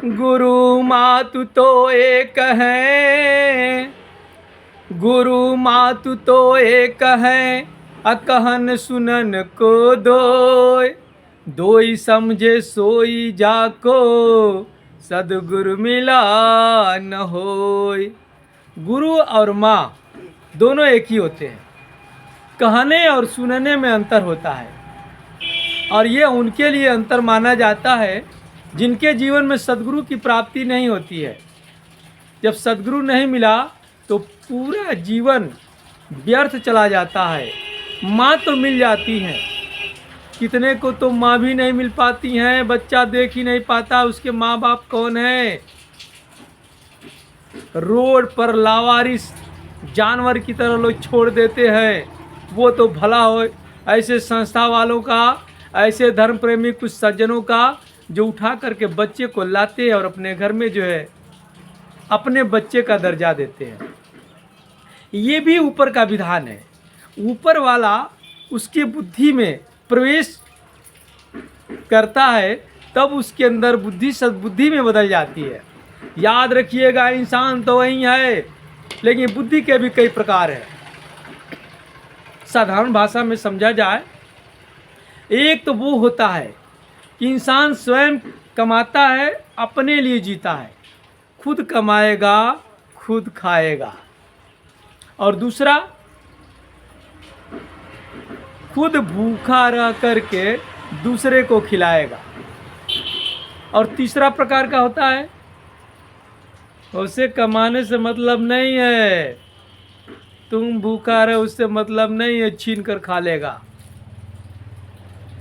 गुरु मातु तो एक है, गुरु मातु तो एक है, अकहन सुनन को दोय, दोई समझे सोई जाको, सदगुरु मिला न होय। गुरु और माँ दोनों एक ही होते हैं, कहने और सुनने में अंतर होता है, और ये उनके लिए अंतर माना जाता है जिनके जीवन में सद्गुरु की प्राप्ति नहीं होती है। जब सद्गुरु नहीं मिला तो पूरा जीवन व्यर्थ चला जाता है। माँ तो मिल जाती हैं, कितने को तो माँ भी नहीं मिल पाती हैं, बच्चा देख ही नहीं पाता उसके माँ बाप कौन है। रोड पर लावारिस जानवर की तरह लोग छोड़ देते हैं, वो तो भला हो। ऐसे संस्था वालों का, ऐसे धर्म प्रेमी कुछ सज्जनों का जो उठा करके बच्चे को लाते हैं और अपने घर में जो है अपने बच्चे का दर्जा देते हैं। ये भी ऊपर का विधान है। ऊपर वाला उसकी बुद्धि में प्रवेश करता है तब उसके अंदर बुद्धि सद्बुद्धि में बदल जाती है। याद रखिएगा, इंसान तो वही है, लेकिन बुद्धि के भी कई प्रकार है। साधारण भाषा में समझा जाए, एक तो वो होता है कि इंसान स्वयं कमाता है, अपने लिए जीता है, खुद कमाएगा खुद खाएगा। और दूसरा, खुद भूखा रह करके दूसरे को खिलाएगा। और तीसरा प्रकार का होता है, उसे कमाने से मतलब नहीं है, तुम भूखा रहे उससे मतलब नहीं है, छीन कर खा लेगा।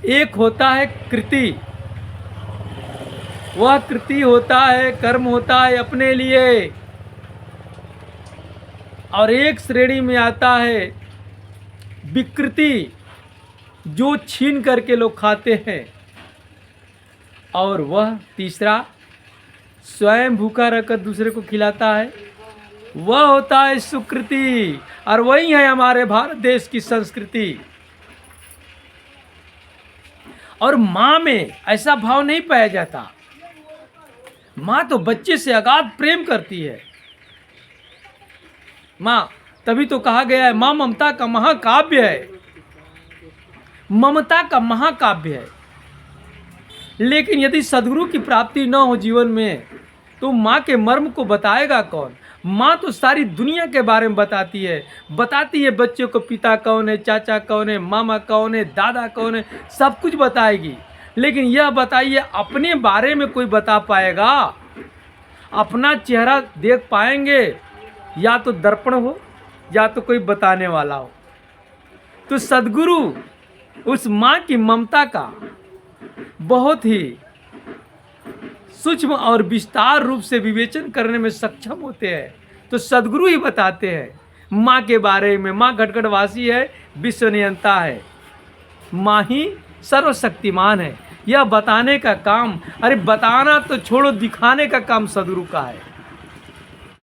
एक होता है कृति, वह कृति होता है, कर्म होता है अपने लिए। और एक श्रेणी में आता है विकृति, जो छीन करके लोग खाते हैं। और वह तीसरा, स्वयं भूखा रहकर दूसरे को खिलाता है, वह होता है सुकृति। और वही है हमारे भारत देश की संस्कृति। और माँ में ऐसा भाव नहीं पाया जाता। माँ तो बच्चे से अगाध प्रेम करती है। माँ, तभी तो कहा गया है माँ ममता का महाकाव्य है, ममता का महाकाव्य है। लेकिन यदि सद्गुरु की प्राप्ति न हो जीवन में तो माँ के मर्म को बताएगा कौन। माँ तो सारी दुनिया के बारे में बताती है बच्चे को पिता कौन है, चाचा कौन है, मामा कौन है, दादा कौन है, सब कुछ बताएगी। लेकिन यह बताइए, अपने बारे में कोई बता पाएगा? अपना चेहरा देख पाएंगे? या तो दर्पण हो या तो कोई बताने वाला हो। तो सद्गुरु उस माँ की ममता का बहुत ही सूक्ष्म और विस्तार रूप से विवेचन करने में सक्षम होते हैं। तो सद्गुरु ही बताते हैं माँ के बारे में। माँ घटघटवासी है, विश्व नियंता है, माँ ही सर्वशक्तिमान है। यह बताने का काम, अरे बताना तो छोड़ो, दिखाने का काम सद्गुरु का है।